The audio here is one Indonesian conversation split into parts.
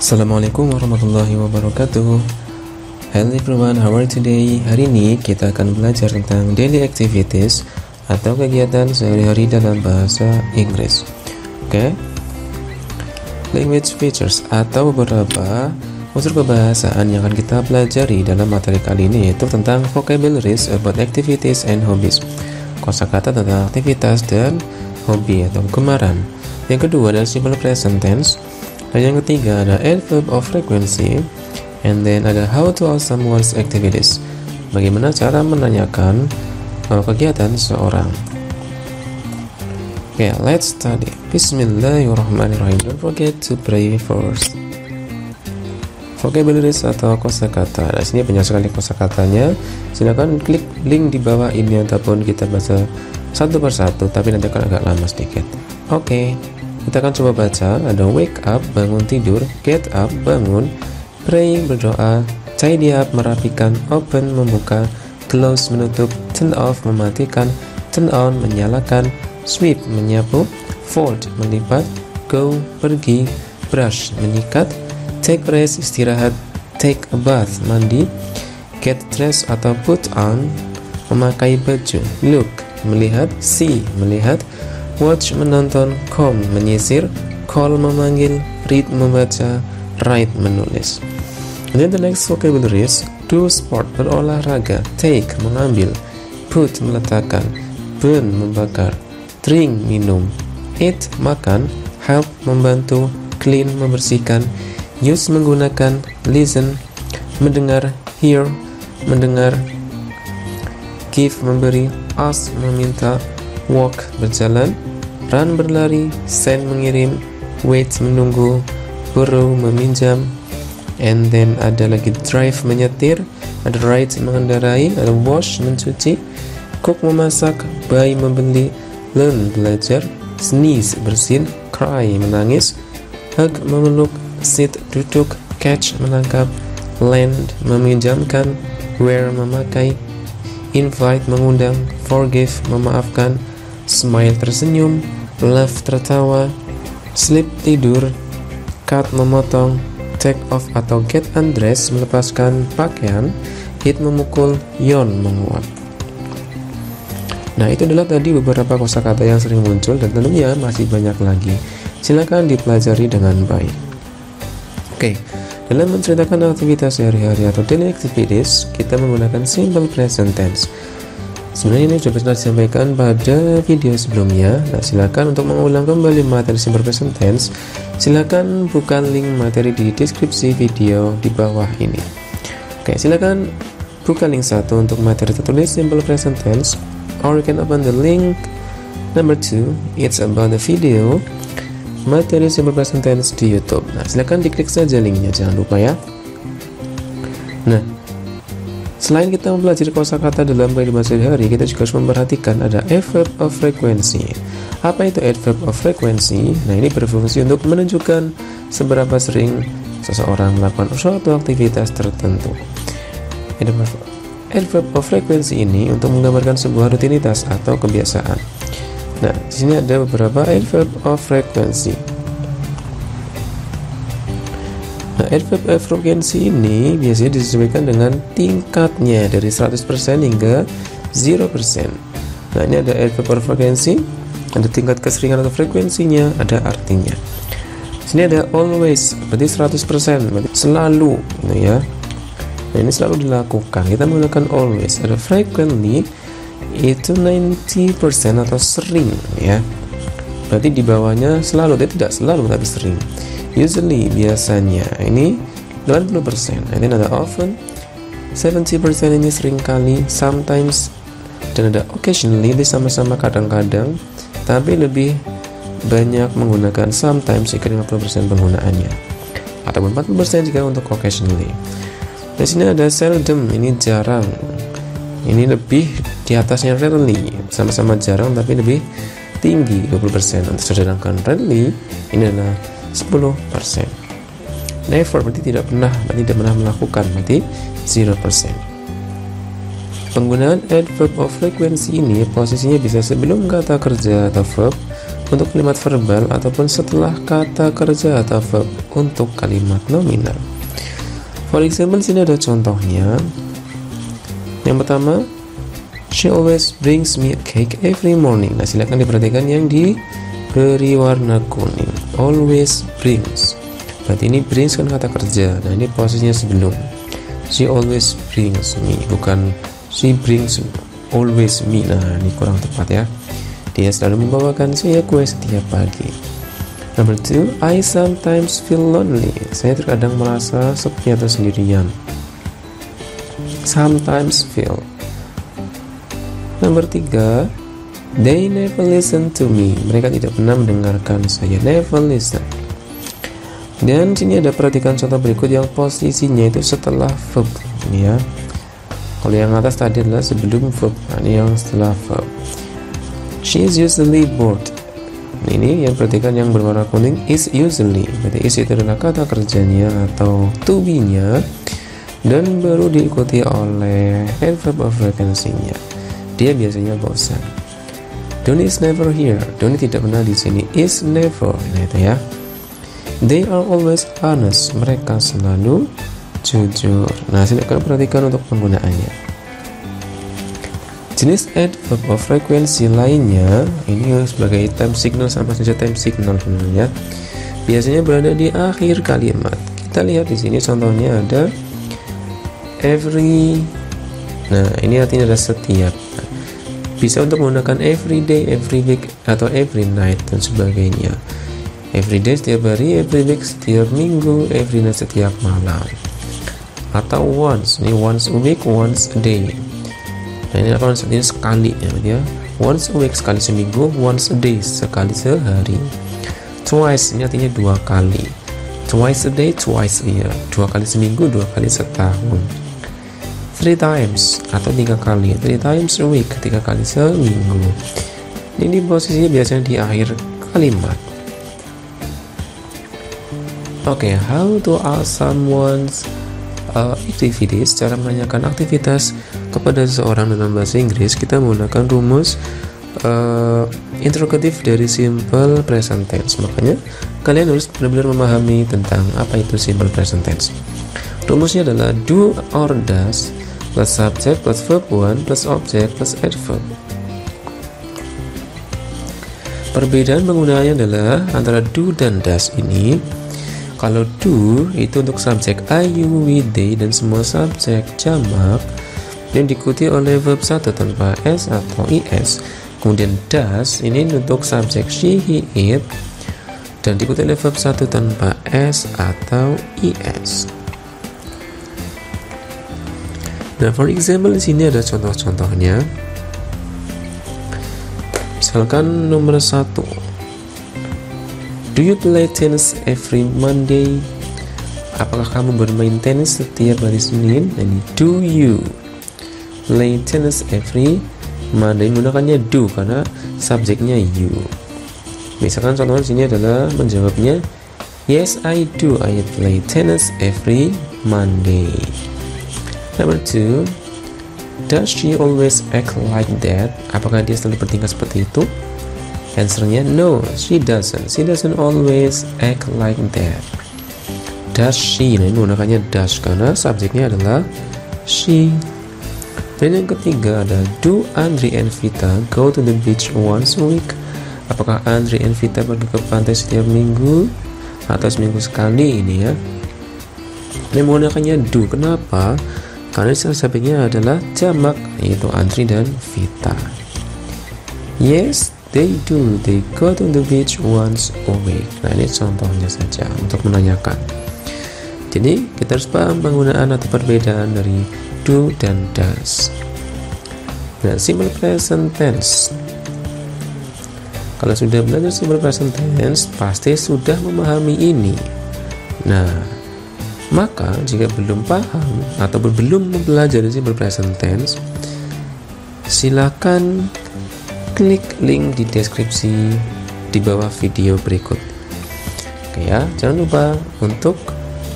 Assalamualaikum warahmatullahi wabarakatuh. Hello everyone, how are you today? Hari ini kita akan belajar tentang daily activities atau kegiatan sehari-hari dalam bahasa Inggris. Oke. Language features atau beberapa unsur kebahasaan yang akan kita pelajari dalam materi kali ini yaitu tentang vocabularies about activities and hobbies. Kosakata tentang aktivitas dan hobi atau kegemaran. Yang kedua adalah simple present tense. Dan yang ketiga ada adverb of frequency, and then ada how to ask someone's activities. Bagaimana cara menanyakan kegiatan seseorang. Okay, let's study. Bismillahirrahmanirrahim. Don't forget to pray first. Vocabularies atau kosakata. Nah, sini banyak sekali kosakatanya. Silakan klik link di bawah ini ataupun kita baca satu persatu, tapi nanti akan agak lama sedikit. Oke. Kita akan coba baca. Ada wake up, bangun tidur, get up, bangun, pray, berdoa, tidy up, merapikan, open, membuka, close, menutup, turn off, mematikan, turn on, menyalakan, sweep, menyapu, fold, melipat, go, pergi, brush, menyikat, take rest, istirahat, take a bath, mandi, get dressed atau put on, memakai baju, look, melihat, see, melihat, watch, menonton, comb, menyisir, call, memanggil, read, membaca, write, menulis. And then the next vocabulary is do sport, berolahraga, take, mengambil, put, meletakkan, burn, membakar, drink, minum, eat, makan, help, membantu, clean, membersihkan, use, menggunakan, listen, mendengar, hear, mendengar, give, memberi, ask, meminta, walk, berjalan, run, berlari, send, mengirim, wait, menunggu, borrow, meminjam, and then ada lagi drive, menyetir, ada ride, mengendarai, ada wash, mencuci, cook, memasak, buy, membeli, learn, belajar, sneeze, bersin, cry, menangis, hug, memeluk, sit, duduk, catch, menangkap, lend, meminjamkan, wear, memakai, invite, mengundang, forgive, memaafkan, smile, tersenyum, laugh, tertawa, sleep, tidur, cut, memotong, take off atau get undressed, melepaskan pakaian, hit, memukul, yawn, menguap. Nah, itu adalah tadi beberapa kosakata yang sering muncul dan tentunya masih banyak lagi. Silakan dipelajari dengan baik. Oke, dalam menceritakan aktivitas sehari-hari atau daily activities, kita menggunakan simple present tense. Sebenarnya ini sudah pernah disampaikan pada video sebelumnya. Nah, silakan untuk mengulang kembali materi simple present tense, silakan buka link materi di deskripsi video di bawah ini. Oke, silakan buka link 1 untuk materi tertulis simple present tense, or you can open the link number 2. It's about the video materi simple present tense di YouTube. Nah, silakan diklik saja linknya, jangan lupa ya. Nah, selain kita mempelajari kosakata dalam kehidupan sehari-hari, kita juga harus memperhatikan ada adverb of frequency. Apa itu adverb of frequency? Nah, ini berfungsi untuk menunjukkan seberapa sering seseorang melakukan suatu aktivitas tertentu. Adverb of frequency ini untuk menggambarkan sebuah rutinitas atau kebiasaan. Nah, di sini ada beberapa adverb of frequency. Nah, adverb of frequency ini biasanya disesuaikan dengan tingkatnya dari 100% hingga 0%. Nah, ini ada adverb of frequency, ada tingkat keseringan atau frekuensinya, ada artinya. Sini ada always, berarti 100%, berarti selalu, gitu ya. Nah, ini selalu dilakukan. Kita menggunakan always. Ada frequently, itu 90% atau sering, ya. Berarti di bawahnya selalu, tidak selalu tapi sering. Usually, biasanya, ini 80%. Ini ada often, 70% ini sering kali, sometimes, dan ada occasionally, ini sama-sama kadang-kadang, tapi lebih banyak menggunakan sometimes jika 50% penggunaannya, ataupun 40% jika untuk occasionally. Di sini ada seldom, ini jarang, ini lebih di atasnya rarely, sama-sama jarang tapi lebih tinggi 20%. Sedangkan rarely ini adalah 10%. Never berarti tidak pernah, berarti tidak pernah melakukan, berarti 0%. Penggunaan adverb of frequency ini posisinya bisa sebelum kata kerja atau verb untuk kalimat verbal ataupun setelah kata kerja atau verb untuk kalimat nominal. For example, sini ada contohnya. Yang pertama, she always brings me a cake every morning. Nah, silakan diperhatikan yang diberi warna kuning. Always brings. Berarti ini brings kan kata kerja. Nah, ini posisinya sebelum. She always brings me, bukan she brings always me. Nah, ini kurang tepat ya. Dia selalu membawakan saya kue setiap pagi. Number 2, I sometimes feel lonely. Saya terkadang merasa sepi atau sendirian. Sometimes feel. Number 3, they never listen to me. Mereka tidak pernah mendengarkan saya. Never listen. Dan sini ada perhatikan contoh berikut yang posisinya itu setelah verb. Ini ya. Kalau yang atas tadi adalah sebelum verb. Nah, ini yang setelah verb. She is usually bored. Ini yang perhatikan yang berwarna kuning, is usually. Berarti is itu adalah kata kerjanya atau to be-nya, dan baru diikuti oleh adverb of frequency-nya. Dia biasanya bosan. Don't is never here. Don't tidak pernah di sini. Is never. Nah, itu ya. They are always honest. Mereka selalu jujur. Nah, silakan perhatikan untuk penggunaannya. Jenis adverb of frequency lainnya ini sebagai time signal, sama saja time signal sebenarnya. Biasanya berada di akhir kalimat. Kita lihat di sini contohnya ada every. Nah, ini artinya ada setiap. Bisa untuk menggunakan every day, every week, atau every night dan sebagainya. Every day setiap hari, every week setiap minggu, every night setiap malam. Atau once, ini once a week, once a day. Nah, ini akan artinya sekali ya. Once a week sekali seminggu, once a day sekali sehari. Twice ini artinya dua kali. Twice a day, twice a year. Dua kali seminggu, dua kali setahun. Three times atau tiga kali. Three times a week, tiga kali seminggu. Ini posisinya biasanya di akhir kalimat. Oke, how to ask someone's activities, cara menanyakan aktivitas kepada seseorang dalam bahasa Inggris. Kita menggunakan rumus interrogatif dari simple present tense. Makanya kalian harus benar-benar memahami tentang apa itu simple present tense. Rumusnya adalah do or does plus subject plus verb 1 plus object plus adverb. Perbedaan penggunaannya adalah antara do dan does ini. Kalau do itu untuk subjek I, you, we, they dan semua subjek jamak yang diikuti oleh verb 1 tanpa s atau is. Kemudian does ini untuk subjek she, he, it dan diikuti oleh verb 1 tanpa s atau is. Nah, for example di sini ada contoh-contohnya. Misalkan nomor 1. Do you play tennis every Monday? Apakah kamu bermain tenis setiap hari Senin? Dan do you play tennis every Monday? Menggunakannya do karena subjeknya you. Misalkan contohnya sini adalah menjawabnya yes, I do. I play tennis every Monday. Number 2. Does she always act like that? Apakah dia selalu bertingkah seperti itu? Answernya no, she doesn't. She doesn't always act like that. Does she? Nah, ini menggunakannya does karena subjeknya adalah she. Dan yang ketiga ada do Andri and Vita go to the beach once a week? Apakah Andri and Vita pergi ke pantai setiap minggu atau seminggu sekali ini ya? Ini menggunakannya do. Kenapa? Karena subjeknya adalah jamak, yaitu Andri dan Vita. Yes, they do. They go to the beach once a week. Nah, ini contohnya saja untuk menanyakan. Jadi kita harus paham penggunaan atau perbedaan dari do dan does. Nah, simple present tense. Kalau sudah belajar simple present tense, pasti sudah memahami ini. Nah, maka jika belum paham atau belum mempelajari simple present tense, silakan klik link di deskripsi di bawah video berikut. Oke ya, jangan lupa untuk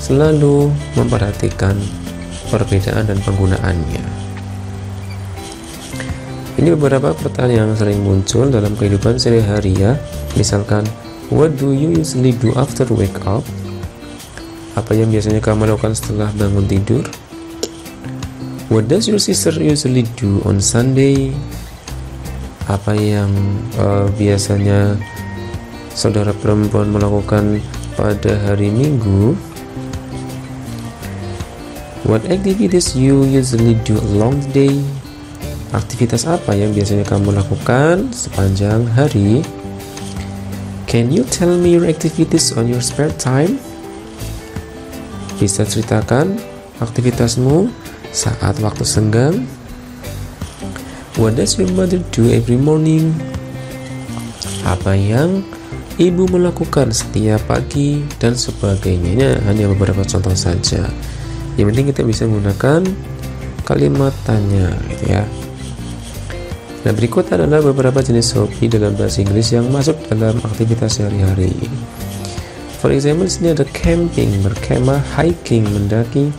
selalu memperhatikan perbedaan dan penggunaannya. Ini beberapa pertanyaan yang sering muncul dalam kehidupan sehari-hari ya. Misalkan, what do you usually do after wake up? Apa yang biasanya kamu lakukan setelah bangun tidur? What does your sister usually do on Sunday? Apa yang biasanya saudara perempuan melakukan pada hari Minggu? What activities you usually do along the day? Aktivitas apa yang biasanya kamu lakukan sepanjang hari? Can you tell me your activities on your spare time? Bisa ceritakan aktivitasmu saat waktu senggang? What does your mother do every morning? Apa yang ibu melakukan setiap pagi dan sebagainya. Ini hanya beberapa contoh saja. Yang penting kita bisa menggunakan kalimat tanya gitu ya. Nah, berikut adalah beberapa jenis hobi dalam bahasa Inggris yang masuk dalam aktivitas sehari-hari. For example, sini ada camping, berkemah, hiking, mendaki,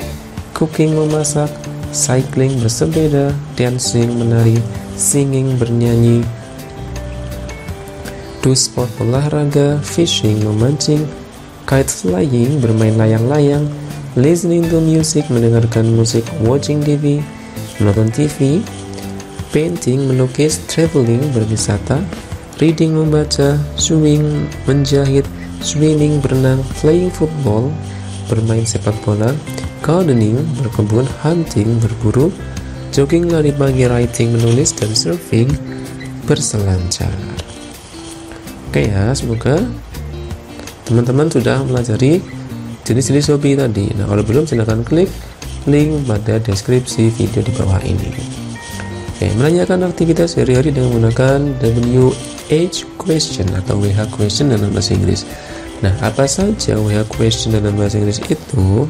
cooking, memasak, cycling, bersepeda, dancing, menari, singing, bernyanyi, do sport, olahraga, fishing, memancing, kite flying, bermain layang-layang, listening to music, mendengarkan musik, watching TV, menonton TV, painting, melukis, traveling, berwisata, reading, membaca, sewing, menjahit, swimming, berenang, playing football, bermain sepak bola, gardening, berkebun, hunting, berburu, jogging, lari pagi, writing, menulis, dan surfing, berselancar. Oke ya, semoga teman-teman sudah melajari jenis-jenis hobi tadi. Nah, kalau belum silahkan klik link pada deskripsi video di bawah ini. Oke, menanyakan aktivitas sehari-hari dengan menggunakan WH question atau WH question dalam bahasa Inggris. Nah, apa saja WH question dalam bahasa Inggris itu?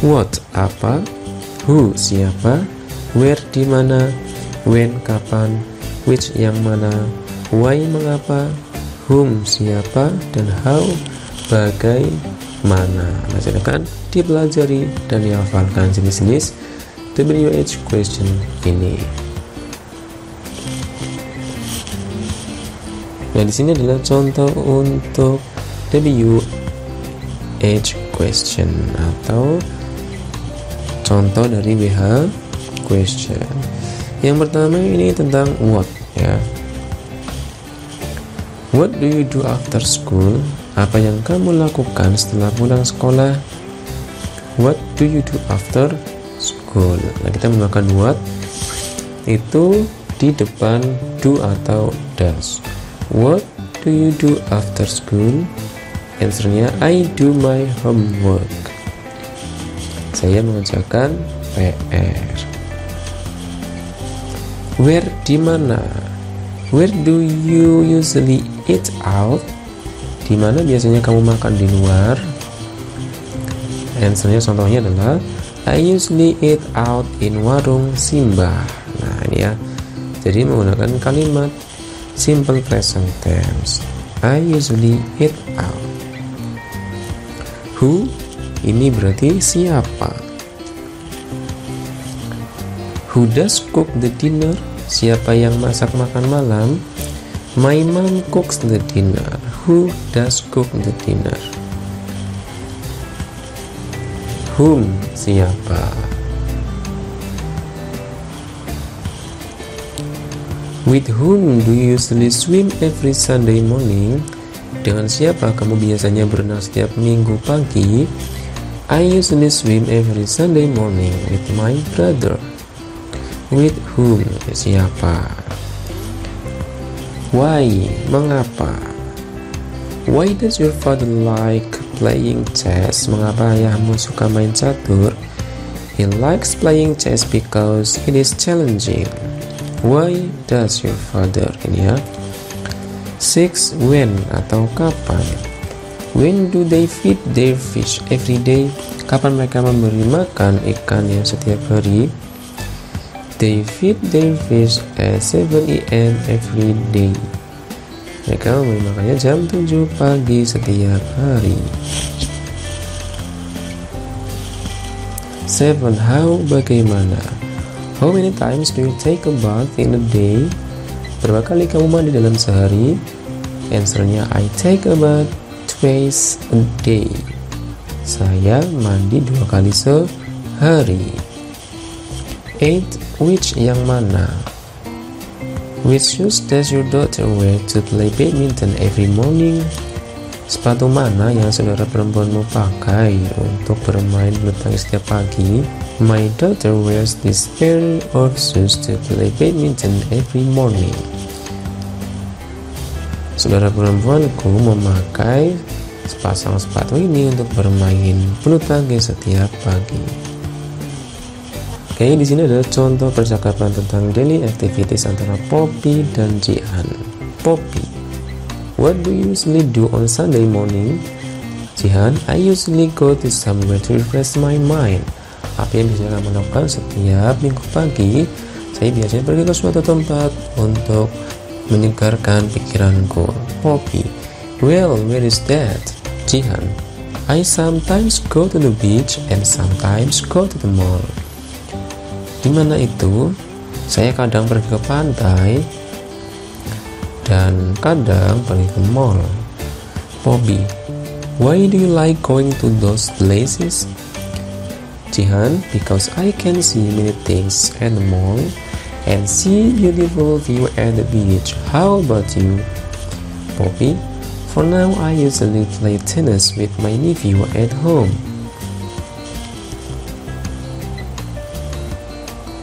What, apa, who, siapa, where, di mana, when, kapan, which, yang mana, why, mengapa, whom, siapa, dan how, bagaimana. Nah, silakan dipelajari dan dihafalkan jenis-jenis WH question ini. Nah, di sini adalah contoh untuk WH question atau contoh dari WH question. Yang pertama ini tentang what ya. What do you do after school? Apa yang kamu lakukan setelah pulang sekolah? What do you do after school? Nah, kita menggunakan what itu di depan do atau does. What do you do after school? Answernya, I do my homework. Saya mengerjakan PR. Where, di mana? Where do you usually eat out? Di mana biasanya kamu makan di luar? Answernya, contohnya adalah I usually eat out in warung Simbah. Nah, ini ya. Jadi menggunakan kalimat simple present tense. I usually eat out. Who, ini berarti siapa. Who does cook the dinner? Siapa yang masak makan malam? My mom cooks the dinner. Who does cook the dinner? Whom, siapa. With whom do you usually swim every Sunday morning? Dengan siapa kamu biasanya berenang setiap minggu pagi? I usually swim every Sunday morning with my brother. With whom, siapa. Why, mengapa. Why does your father like playing chess? Mengapa ayahmu suka main catur? He likes playing chess because it is challenging. Why does your father, ini ya. 6. When, atau kapan. When do they feed their fish every day? Kapan mereka memberi makan ikannya setiap hari? They feed their fish at 7 AM every day. Mereka memberi makannya jam 7 pagi setiap hari. 7. How, bagaimana. How many times do you take a bath in a day? Berapa kali kamu mandi dalam sehari? Answernya, I take a bath twice a day. Saya mandi 2 kali sehari. 8. Which, yang mana? Which shoes does your daughter wear to play badminton every morning? Sepatu mana yang saudara perempuanmu pakai untuk bermain bulu tangkis setiap pagi? My daughter wears this pair of shoes to play badminton every morning. Saudara perempuanku memakai sepasang sepatu ini untuk bermain bulu tangkis setiap pagi. Oke, di sini ada contoh percakapan tentang daily activities antara Poppy dan Jihan. Poppy, what do you usually do on Sunday morning? Jihan, I usually go to somewhere to refresh my mind. Apa yang bisa kamu lakukan setiap minggu pagi? Saya biasanya pergi ke suatu tempat untuk menyegarkan pikiranku. Poppy, well, where is that? Jihan, I sometimes go to the beach and sometimes go to the mall. Di mana itu? Saya kadang pergi ke pantai dan kadang pergi ke mall. Poppy, why do you like going to those places? Jihan, because I can see many things at the mall and see beautiful view at the beach. How about you? Poppy, for now I usually play tennis with my nephew at home.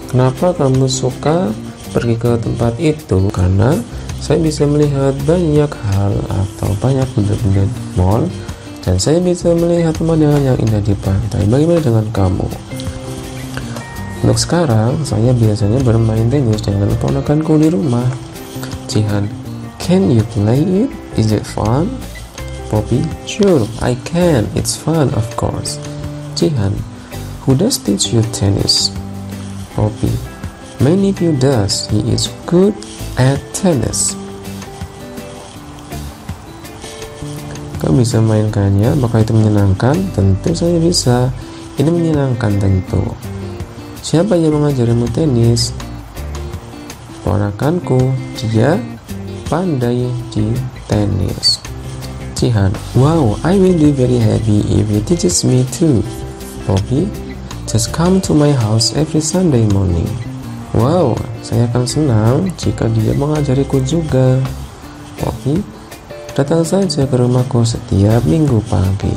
Kenapa kamu suka pergi ke tempat itu? Karena saya bisa melihat banyak hal atau banyak benda-benda di mall, dan saya bisa melihat pemandangan yang indah di pantai. Bagaimana dengan kamu? Untuk sekarang, saya biasanya bermain tenis dengan ponakanku di rumah. Jihan, can you play it? Is it fun? Poppy, sure, I can. It's fun, of course. Jihan, who does teach you tennis? Poppy, my nephew does. He is good at tennis. Kamu bisa mainkannya, apakah itu menyenangkan? Tentu saya bisa. Ini menyenangkan tentu. Siapa yang mengajarimu tenis? Ponakanku, dia pandai di tenis. Jihan, wow, I will be very happy if he teaches me too. Poppy, just come to my house every Sunday morning. Wow, saya akan senang jika dia mengajariku juga. Poppy, datang saja ke rumahku setiap minggu pagi.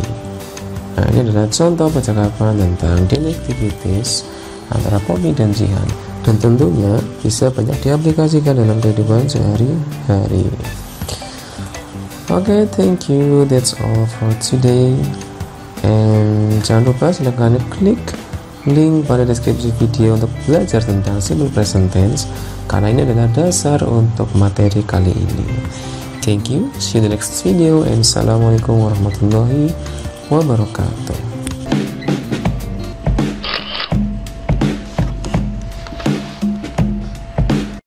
Nah, ini adalah contoh percakapan tentang daily activities antara Poppy dan Jihan, dan tentunya bisa banyak diaplikasikan dalam kehidupan sehari-hari. Oke, thank you. That's all for today. And jangan lupa silahkan klik link pada deskripsi video untuk belajar tentang simple present tense, karena ini adalah dasar untuk materi kali ini. Thank you, see you in the next video, and assalamualaikum warahmatullahi wabarakatuh.